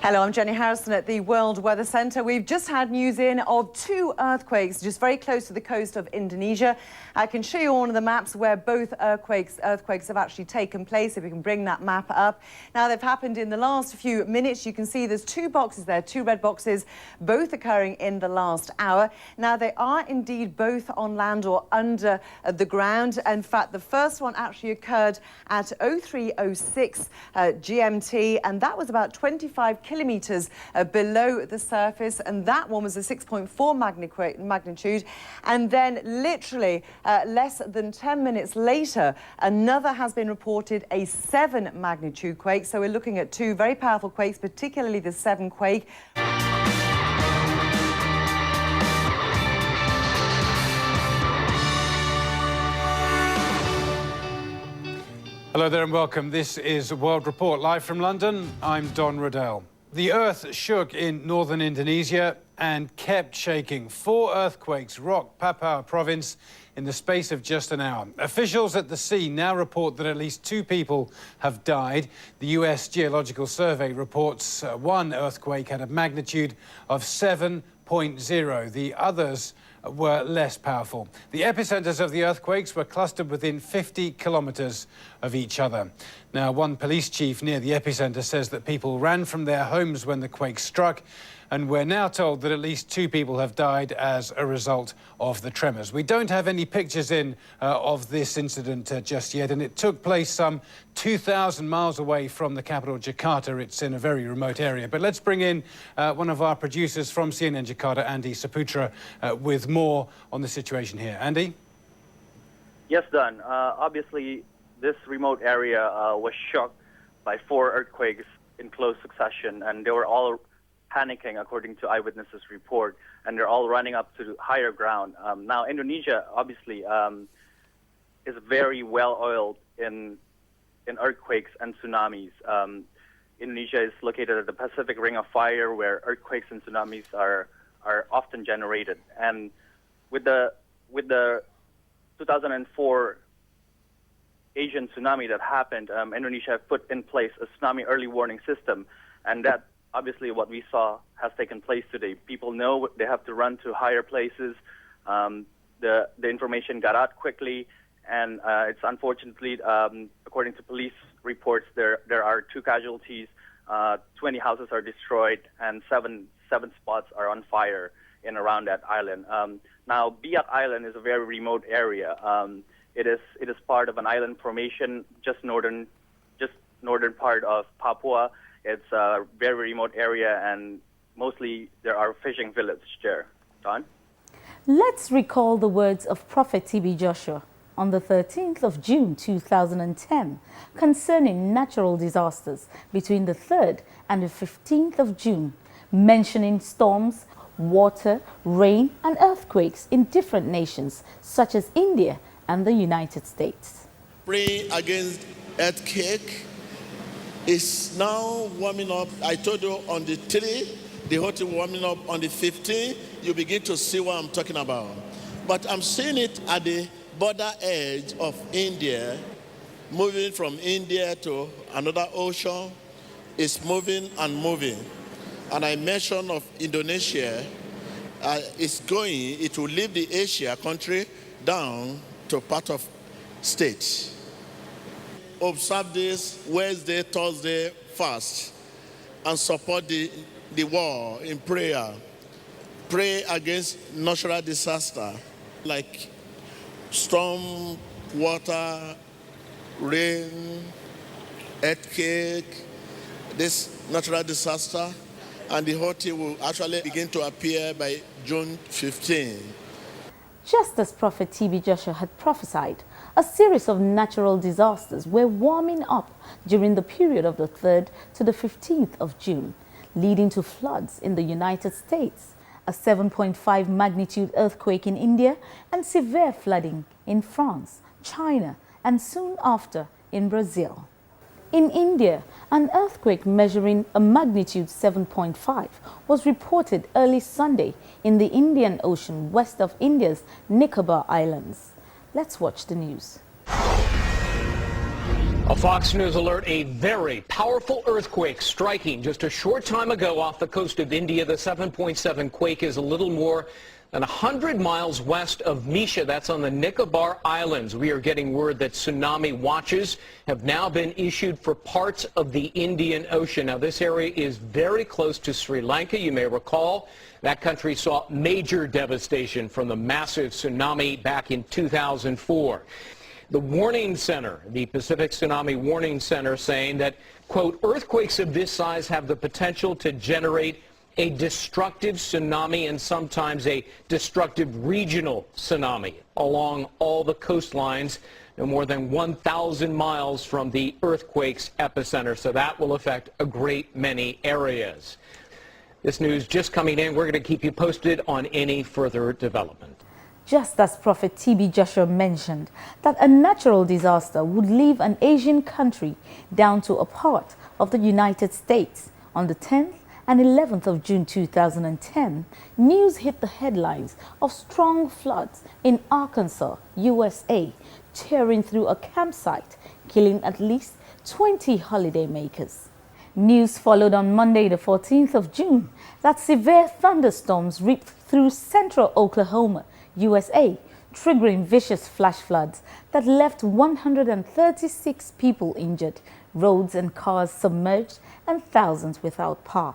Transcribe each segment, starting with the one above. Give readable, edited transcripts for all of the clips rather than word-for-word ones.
Hello, I'm Jenny Harrison at the World Weather Centre. We've just had news in of 2 earthquakes just very close to the coast of Indonesia. I can show you on the maps where both earthquakes have actually taken place, if we can bring that map up. Now, they've happened in the last few minutes. You can see there's 2 boxes there, 2 red boxes, both occurring in the last hour. Now, they are indeed both on land or under the ground. In fact, the first one actually occurred at 03:06 GMT, and that was about 25 kilometres below the surface, and that one was a 6.4 magnitude. And then literally less than 10 minutes later, another has been reported, a 7 magnitude quake. So we're looking at 2 very powerful quakes, particularly the 7 quake. Hello there and welcome. This is World Report live from London. I'm Don Riddell. The earth shook in northern Indonesia and kept shaking. 4 earthquakes rocked Papua province in the space of just an hour. Officials at the scene now report that at least 2 people have died. The US Geological Survey reports one earthquake had a magnitude of 7.0. The others were less powerful. The epicenters of the earthquakes were clustered within 50 kilometers of each other. Now, one police chief near the epicenter says that people ran from their homes when the quake struck, and we're now told that at least 2 people have died as a result of the tremors. We don't have any pictures in of this incident just yet, and it took place some 2,000 miles away from the capital, Jakarta. It's in a very remote area. But let's bring in one of our producers from CNN Jakarta, Andy Saputra, with more on the situation here. Andy? Yes, Don. Obviously, this remote area was shocked by 4 earthquakes in close succession, and they were all panicking, according to eyewitnesses' report, and they're all running up to higher ground. Now, Indonesia, obviously, is very well-oiled in earthquakes and tsunamis. Indonesia is located at the Pacific Ring of Fire, where earthquakes and tsunamis are often generated. And with the 2004 Asian tsunami that happened, Indonesia put in place a tsunami early warning system, and that obviously what we saw has taken place today. People know they have to run to higher places. The information got out quickly, and it's unfortunately, according to police reports, there are 2 casualties, 20 houses are destroyed, and seven spots are on fire in around that island. Now, Biak Island is a very remote area. It is part of an island formation just northern part of Papua. It's a very remote area, and mostly there are fishing villages there. Don? Let's recall the words of Prophet T.B. Joshua on the 13th of June 2010 concerning natural disasters between the 3rd and the 15th of June, mentioning storms, water, rain and earthquakes in different nations such as India and the United States. Pray against earthquake is now warming up. I told you on the 3, the whole thing warming up on the 15th. You begin to see what I'm talking about. But I'm seeing it at the border edge of India, moving from India to another ocean. It's moving and moving. And I mentioned of Indonesia, it will leave the Asia country down to part of states. Observe this Wednesday, Thursday fast and support the war in prayer. Pray against natural disaster like storm, water, rain, earthquake, this natural disaster, and the whole thing will actually begin to appear by June 15. Just as Prophet T.B. Joshua had prophesied, a series of natural disasters were warming up during the period of the 3rd to the 15th of June, leading to floods in the United States, a 7.5 magnitude earthquake in India, and severe flooding in France, China, and soon after in Brazil. In India, an earthquake measuring a magnitude 7.5 was reported early Sunday in the Indian Ocean west of India's Nicobar Islands. Let's watch the news. A Fox News alert, a very powerful earthquake striking just a short time ago off the coast of India. The 7.7 quake is a little more than 100 miles west of Misha. That's on the Nicobar Islands. We are getting word that tsunami watches have now been issued for parts of the Indian Ocean. Now, this area is very close to Sri Lanka. You may recall that country saw major devastation from the massive tsunami back in 2004. The warning center, the Pacific Tsunami Warning Center, saying that, quote, earthquakes of this size have the potential to generate a destructive tsunami and sometimes a destructive regional tsunami along all the coastlines, no more than 1,000 miles from the earthquake's epicenter. So that will affect a great many areas. This news just coming in. We're going to keep you posted on any further development. Just as Prophet TB Joshua mentioned that a natural disaster would leave an Asian country down to a part of the United States on the 10th and 11th of June 2010, news hit the headlines of strong floods in Arkansas, USA, tearing through a campsite, killing at least 20 holidaymakers. News followed on Monday, the 14th of June, that severe thunderstorms ripped through central Oklahoma, USA, triggering vicious flash floods that left 136 people injured, roads and cars submerged, and thousands without power.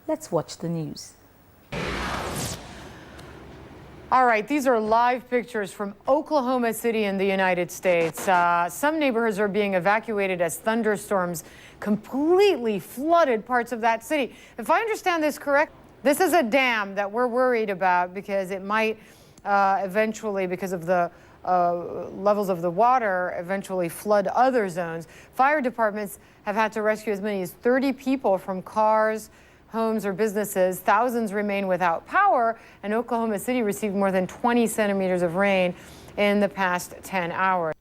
Let's watch the news. All right, these are live pictures from Oklahoma City in the United States. Some neighborhoods are being evacuated as thunderstorms completely flooded parts of that city. If I understand this correct, this is a dam that we're worried about because it might eventually, because of the levels of the water, eventually flood other zones. Fire departments have had to rescue as many as 30 people from cars, homes, or businesses. Thousands remain without power, and Oklahoma City received more than 20 centimeters of rain in the past 10 hours.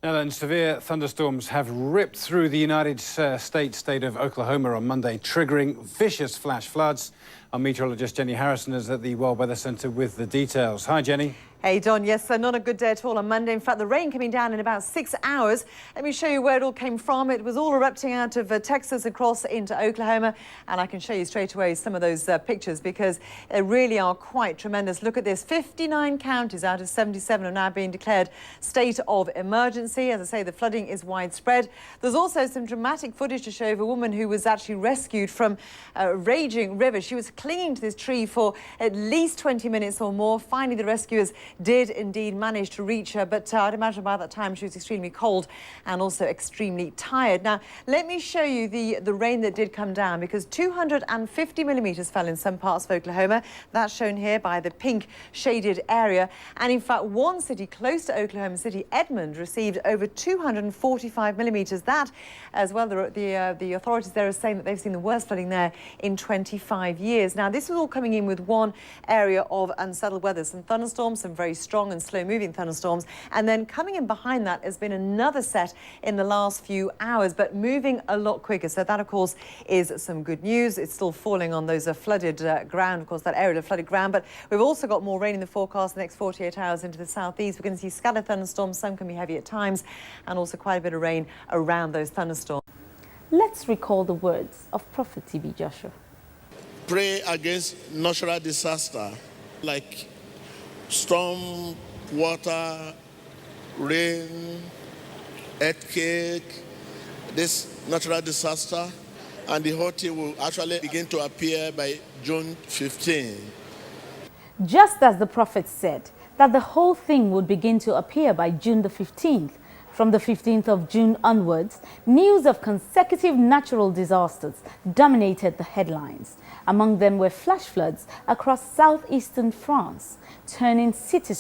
Now then, severe thunderstorms have ripped through the United States state of Oklahoma on Monday, triggering vicious flash floods. Our meteorologist Jenny Harrison is at the World Weather Centre with the details. Hi, Jenny. Hey, Don. Yes, so not a good day at all on Monday. In fact, the rain coming down in about 6 hours. Let me show you where it all came from. It was all erupting out of Texas across into Oklahoma. And I can show you straight away some of those pictures because they really are quite tremendous. Look at this. 59 counties out of 77 are now being declared state of emergency. As I say, the flooding is widespread. There's also some dramatic footage to show of a woman who was actually rescued from a raging river. She was clinging to this tree for at least 20 minutes or more. Finally, the rescuers did indeed manage to reach her, but I'd imagine by that time she was extremely cold and also extremely tired. Now, let me show you the rain that did come down, because 250 millimetres fell in some parts of Oklahoma. That's shown here by the pink shaded area. And in fact, one city close to Oklahoma City, Edmond, received over 245 millimetres. That, as well, the authorities there are saying that they've seen the worst flooding there in 25 years. Now, this was all coming in with one area of unsettled weather, some thunderstorms, some very strong and slow-moving thunderstorms, and then coming in behind that has been another set in the last few hours, but moving a lot quicker. So that, of course, is some good news. It's still falling on those flooded ground, of course, that area of flooded ground, but we've also got more rain in the forecast the next 48 hours into the southeast. We're going to see scattered thunderstorms. Some can be heavy at times, and also quite a bit of rain around those thunderstorms. Let's recall the words of Prophet TB Joshua. Pray against natural disaster like storm, water, rain, earthquake, this natural disaster, and the whole thing will actually begin to appear by June 15. Just as the prophet said that the whole thing would begin to appear by June the 15th, from the 15th of June onwards, news of consecutive natural disasters dominated the headlines. Among them were flash floods across southeastern France, turning cities